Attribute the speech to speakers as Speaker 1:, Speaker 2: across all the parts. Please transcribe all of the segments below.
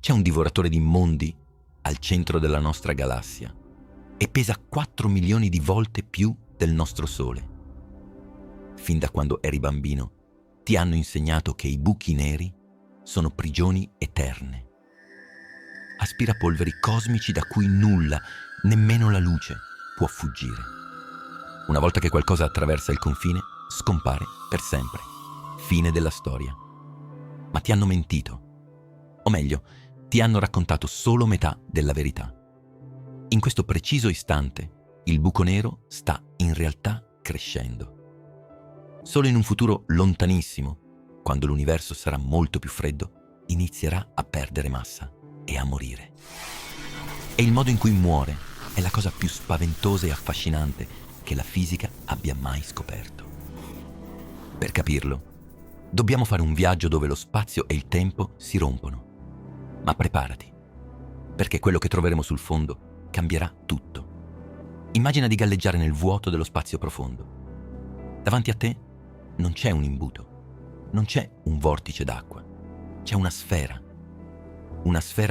Speaker 1: C'è un divoratore di mondi al centro della nostra galassia e pesa 4 milioni di volte più del nostro Sole. Fin da quando eri bambino ti hanno insegnato che i buchi neri sono prigioni eterne. Aspirapolveri cosmici da cui nulla, nemmeno la luce, può fuggire. Una volta che qualcosa attraversa il confine, scompare per sempre. Fine della storia. Ma ti hanno mentito. O meglio, ti hanno raccontato solo metà della verità. In questo preciso istante, il buco nero sta in realtà crescendo. Solo in un futuro lontanissimo, quando l'universo sarà molto più freddo, inizierà a perdere massa e a morire. E il modo in cui muore è la cosa più spaventosa e affascinante che la fisica abbia mai scoperto. Per capirlo, dobbiamo fare un viaggio dove lo spazio e il tempo si rompono. Ma preparati, perché quello che troveremo sul fondo cambierà tutto. Immagina di galleggiare nel vuoto dello spazio profondo. Davanti a te non c'è un imbuto, non c'è un vortice d'acqua, c'è una sfera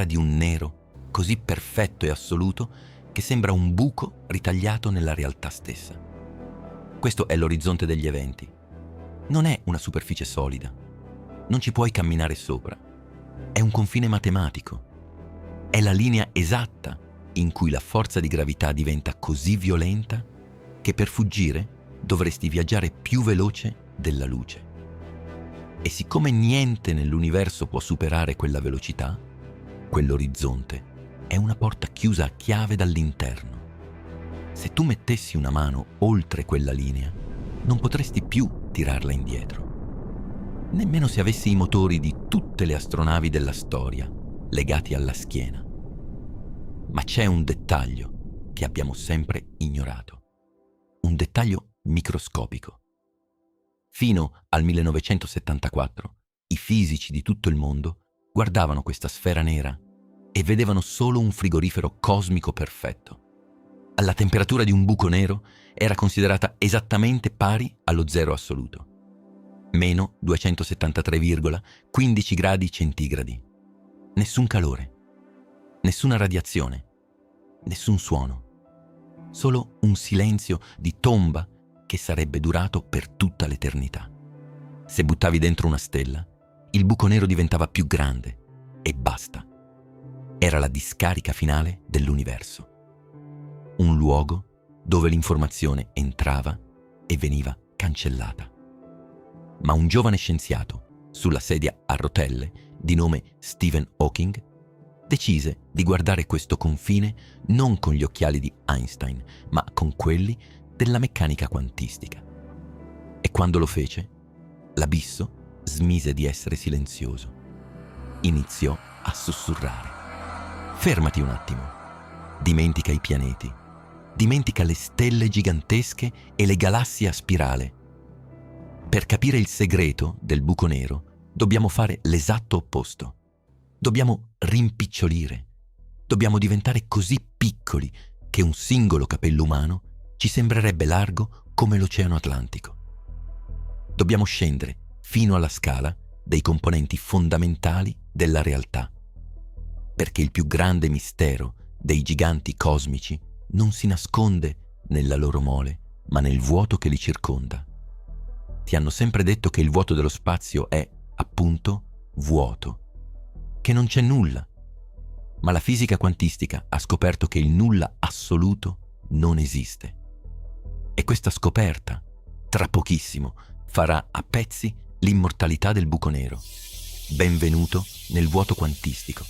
Speaker 1: di un nero così perfetto e assoluto che sembra un buco ritagliato nella realtà stessa. Questo è l'orizzonte degli eventi. Non è una superficie solida, non ci puoi camminare sopra. È un confine matematico. È la linea esatta in cui la forza di gravità diventa così violenta che per fuggire dovresti viaggiare più veloce della luce. E siccome niente nell'universo può superare quella velocità, quell'orizzonte è una porta chiusa a chiave dall'interno. Se tu mettessi una mano oltre quella linea, non potresti più tirarla indietro. Nemmeno se avessi i motori di tutte le astronavi della storia legati alla schiena. Ma c'è un dettaglio che abbiamo sempre ignorato. Un dettaglio microscopico. Fino al 1974, i fisici di tutto il mondo guardavano questa sfera nera e vedevano solo un frigorifero cosmico perfetto. Alla temperatura di un buco nero era considerata esattamente pari allo zero assoluto. Meno 273,15 gradi centigradi. Nessun calore, nessuna radiazione, nessun suono. Solo un silenzio di tomba che sarebbe durato per tutta l'eternità. Se buttavi dentro una stella, il buco nero diventava più grande e basta. Era la discarica finale dell'universo. Un luogo dove l'informazione entrava e veniva cancellata. Ma un giovane scienziato sulla sedia a rotelle di nome Stephen Hawking decise di guardare questo confine non con gli occhiali di Einstein, ma con quelli della meccanica quantistica. E quando lo fece, l'abisso smise di essere silenzioso. Iniziò a sussurrare. Fermati un attimo. Dimentica i pianeti. Dimentica le stelle gigantesche e le galassie a spirale. Per capire il segreto del buco nero, dobbiamo fare l'esatto opposto. Dobbiamo rimpicciolire. Dobbiamo diventare così piccoli che un singolo capello umano ci sembrerebbe largo come l'Oceano Atlantico. Dobbiamo scendere fino alla scala dei componenti fondamentali della realtà, perché il più grande mistero dei giganti cosmici non si nasconde nella loro mole, ma nel vuoto che li circonda. Ti hanno sempre detto che il vuoto dello spazio è, appunto, vuoto, che non c'è nulla. Ma la fisica quantistica ha scoperto che il nulla assoluto non esiste. E questa scoperta, tra pochissimo, farà a pezzi l'immortalità del buco nero. Benvenuto nel vuoto quantistico.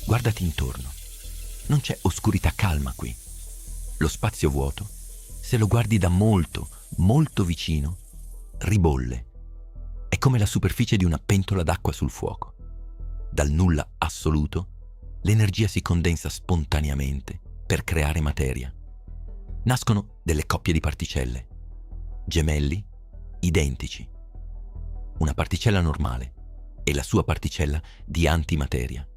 Speaker 1: Guardati intorno. Non c'è oscurità calma qui. Lo spazio vuoto, se lo guardi da molto, molto vicino, ribolle. È come la superficie di una pentola d'acqua sul fuoco. Dal nulla assoluto, l'energia si condensa spontaneamente per creare materia. Nascono delle coppie di particelle, gemelli, identici. Una particella normale e la sua particella di antimateria.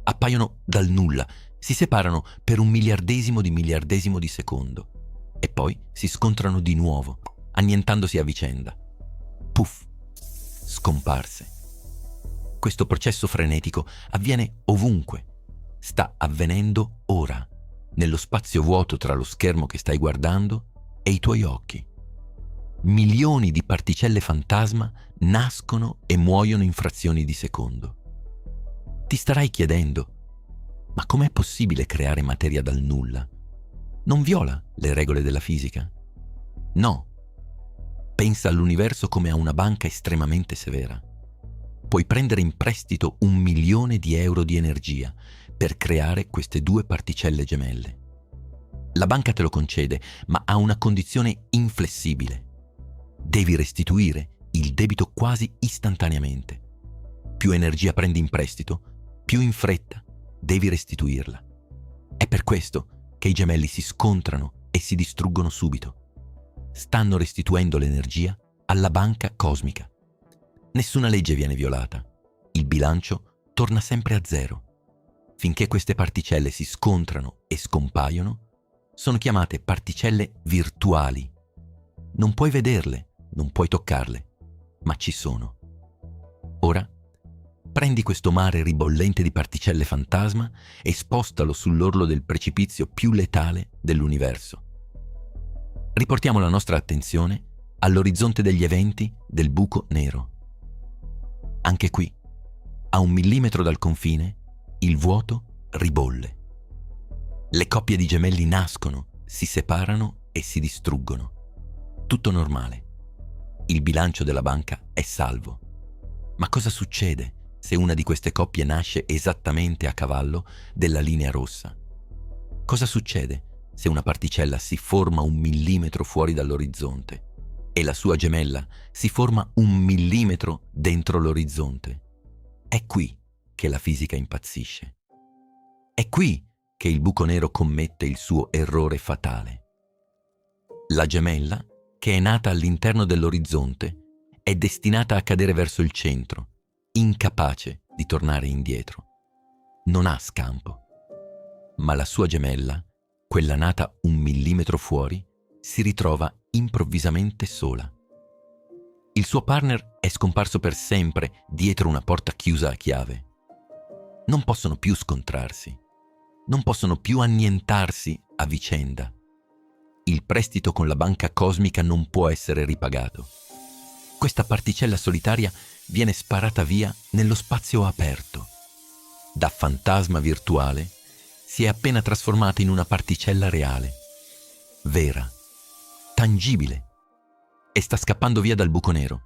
Speaker 1: Appaiono dal nulla, si separano per un miliardesimo di secondo e poi si scontrano di nuovo, annientandosi a vicenda. Puff, scomparse. Questo processo frenetico avviene ovunque. Sta avvenendo ora, nello spazio vuoto tra lo schermo che stai guardando e i tuoi occhi. Milioni di particelle fantasma nascono e muoiono in frazioni di secondo. Ti starai chiedendo, ma com'è possibile creare materia dal nulla? Non viola le regole della fisica? No. Pensa all'universo come a una banca estremamente severa. Puoi prendere in prestito 1 milione di euro di energia per creare queste 2 particelle gemelle. La banca te lo concede, ma ha una condizione inflessibile. Devi restituire il debito quasi istantaneamente. Più energia prendi in prestito, più in fretta devi restituirla. È per questo che i gemelli si scontrano e si distruggono subito. Stanno restituendo l'energia alla banca cosmica. Nessuna legge viene violata. Il bilancio torna sempre a zero. Finché queste particelle si scontrano e scompaiono, sono chiamate particelle virtuali. Non puoi vederle, non puoi toccarle, ma ci sono. Ora, prendi questo mare ribollente di particelle fantasma e spostalo sull'orlo del precipizio più letale dell'universo. Riportiamo la nostra attenzione all'orizzonte degli eventi del buco nero. Anche qui, a 1 millimetro dal confine, il vuoto ribolle. Le coppie di gemelli nascono, si separano e si distruggono. Tutto normale. Il bilancio della banca è salvo. Ma cosa succede se una di queste coppie nasce esattamente a cavallo della linea rossa? Cosa succede se una particella si forma 1 millimetro fuori dall'orizzonte e la sua gemella si forma 1 millimetro dentro l'orizzonte? È qui che la fisica impazzisce. È qui che il buco nero commette il suo errore fatale. La gemella, che è nata all'interno dell'orizzonte, è destinata a cadere verso il centro, incapace di tornare indietro. Non ha scampo. Ma la sua gemella, quella nata 1 millimetro fuori, si ritrova improvvisamente sola. Il suo partner è scomparso per sempre dietro una porta chiusa a chiave. Non possono più scontrarsi. Non possono più annientarsi a vicenda. Il prestito con la banca cosmica non può essere ripagato. Questa particella solitaria viene sparata via nello spazio aperto. Da fantasma virtuale si è appena trasformata in una particella reale, vera, tangibile, e sta scappando via dal buco nero.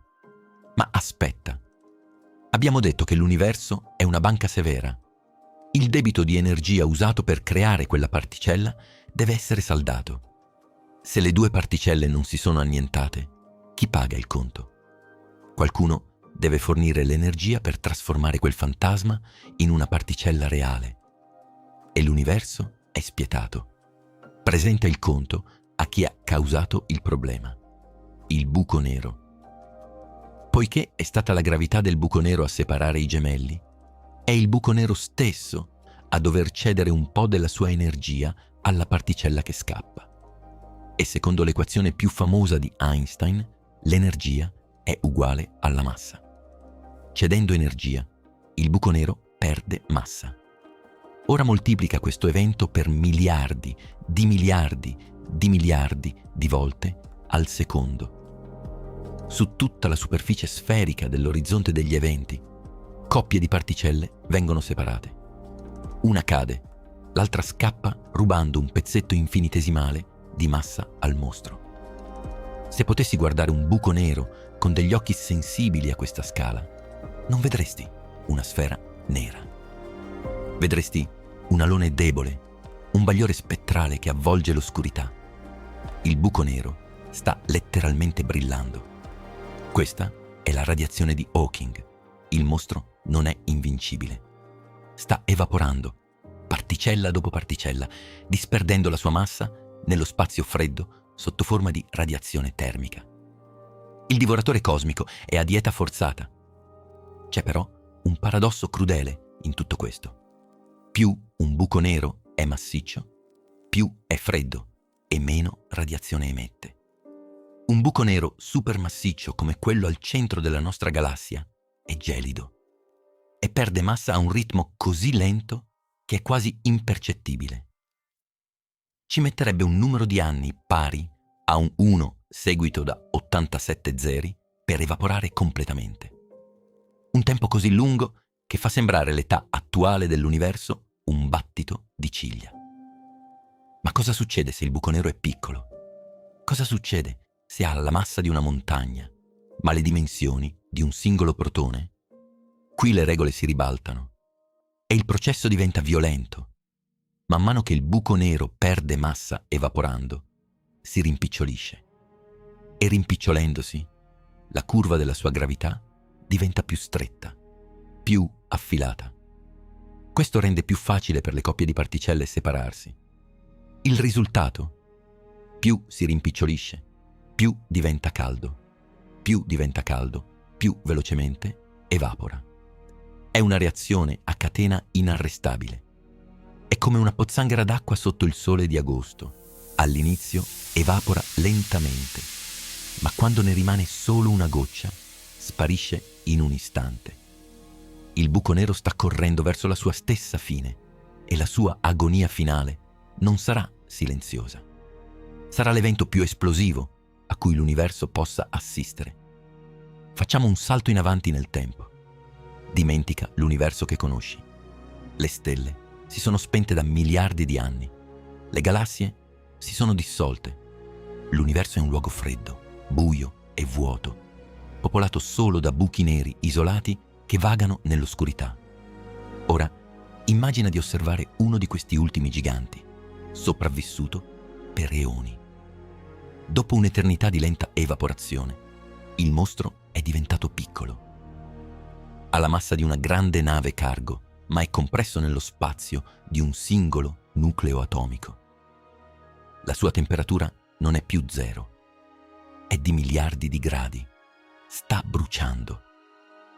Speaker 1: Ma aspetta. Abbiamo detto che l'universo è una banca severa. Il debito di energia usato per creare quella particella deve essere saldato. Se le 2 particelle non si sono annientate, chi paga il conto? Qualcuno deve fornire l'energia per trasformare quel fantasma in una particella reale. E l'universo è spietato. Presenta il conto a chi ha causato il problema, il buco nero. Poiché è stata la gravità del buco nero a separare i gemelli, è il buco nero stesso a dover cedere un po' della sua energia alla particella che scappa. E secondo l'equazione più famosa di Einstein, l'energia è uguale alla massa. Cedendo energia, il buco nero perde massa. Ora moltiplica questo evento per miliardi di miliardi di miliardi di volte al secondo. Su tutta la superficie sferica dell'orizzonte degli eventi, coppie di particelle vengono separate. Una cade, l'altra scappa rubando un pezzetto infinitesimale di massa al mostro. Se potessi guardare un buco nero con degli occhi sensibili a questa scala, non vedresti una sfera nera. Vedresti un alone debole, un bagliore spettrale che avvolge l'oscurità. Il buco nero sta letteralmente brillando. Questa è la radiazione di Hawking. Il mostro non è invincibile. Sta evaporando, particella dopo particella, disperdendo la sua massa nello spazio freddo sotto forma di radiazione termica. Il divoratore cosmico è a dieta forzata. C'è però un paradosso crudele in tutto questo. Più un buco nero è massiccio, più è freddo e meno radiazione emette. Un buco nero supermassiccio come quello al centro della nostra galassia è gelido. e perde massa a un ritmo così lento che è quasi impercettibile. Ci metterebbe un numero di anni pari a un 1 seguito da 87 zeri per evaporare completamente. Un tempo così lungo che fa sembrare l'età attuale dell'universo un battito di ciglia. Ma cosa succede se il buco nero è piccolo? Cosa succede se ha la massa di una montagna, ma le dimensioni di un singolo protone? Qui le regole si ribaltano e il processo diventa violento. Man mano che il buco nero perde massa evaporando, si rimpicciolisce. E rimpicciolendosi, la curva della sua gravità diventa più stretta, più affilata. Questo rende più facile per le coppie di particelle separarsi. Il risultato? Più si rimpicciolisce, più diventa caldo. Più diventa caldo, più velocemente evapora. È una reazione a catena inarrestabile. È come una pozzanghera d'acqua sotto il sole di agosto. All'inizio evapora lentamente, ma quando ne rimane solo una goccia, sparisce in un istante. Il buco nero sta correndo verso la sua stessa fine e la sua agonia finale non sarà silenziosa. Sarà l'evento più esplosivo a cui l'universo possa assistere. Facciamo un salto in avanti nel tempo. Dimentica l'universo che conosci. Le stelle si sono spente da miliardi di anni. Le galassie si sono dissolte. L'universo è un luogo freddo, buio e vuoto, popolato solo da buchi neri isolati che vagano nell'oscurità. Ora, immagina di osservare uno di questi ultimi giganti, sopravvissuto per eoni. Dopo un'eternità di lenta evaporazione, il mostro è diventato piccolo. Ha la massa di una grande nave cargo, ma è compresso nello spazio di un singolo nucleo atomico. La sua temperatura non è più 0, è di miliardi di gradi. Sta bruciando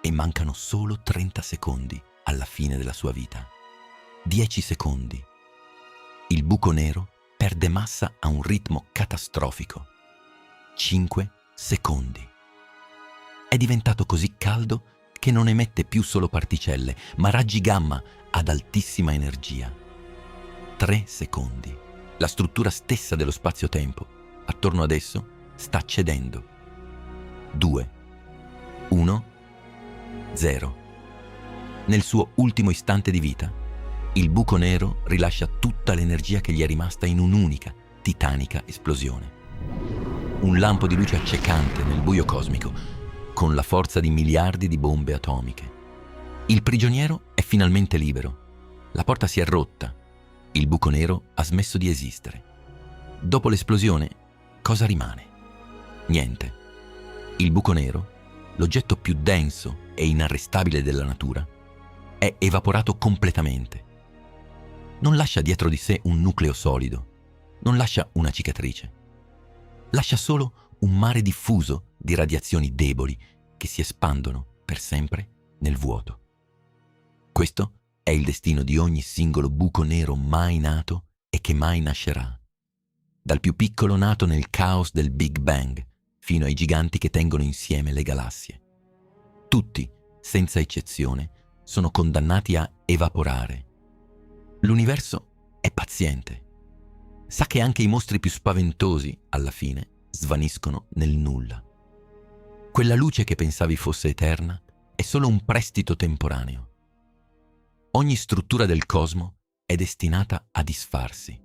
Speaker 1: e mancano solo 30 secondi alla fine della sua vita. 10 secondi. Il buco nero perde massa a un ritmo catastrofico. 5 secondi. È diventato così caldo che non emette più solo particelle, ma raggi gamma ad altissima energia. 3 secondi. La struttura stessa dello spazio-tempo, attorno ad esso, sta cedendo. 2, 1, 0. Nel suo ultimo istante di vita, il buco nero rilascia tutta l'energia che gli è rimasta in un'unica, titanica esplosione. Un lampo di luce accecante nel buio cosmico, con la forza di miliardi di bombe atomiche. Il prigioniero è finalmente libero. La porta si è rotta. Il buco nero ha smesso di esistere. Dopo l'esplosione, cosa rimane? Niente. Il buco nero, l'oggetto più denso e inarrestabile della natura, è evaporato completamente. Non lascia dietro di sé un nucleo solido, non lascia una cicatrice. Lascia solo un mare diffuso di radiazioni deboli che si espandono per sempre nel vuoto. Questo è il destino di ogni singolo buco nero mai nato e che mai nascerà. Dal più piccolo nato nel caos del Big Bang fino ai giganti che tengono insieme le galassie. Tutti, senza eccezione, sono condannati a evaporare. L'universo è paziente. Sa che anche i mostri più spaventosi, alla fine, svaniscono nel nulla. Quella luce che pensavi fosse eterna è solo un prestito temporaneo. Ogni struttura del cosmo è destinata a disfarsi.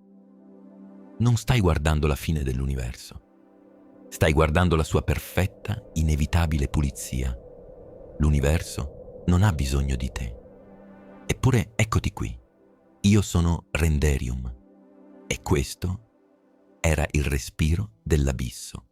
Speaker 1: Non stai guardando la fine dell'universo. Stai guardando la sua perfetta, inevitabile pulizia. L'universo non ha bisogno di te. Eppure eccoti qui. Io sono Renderium. E questo era il respiro dell'abisso.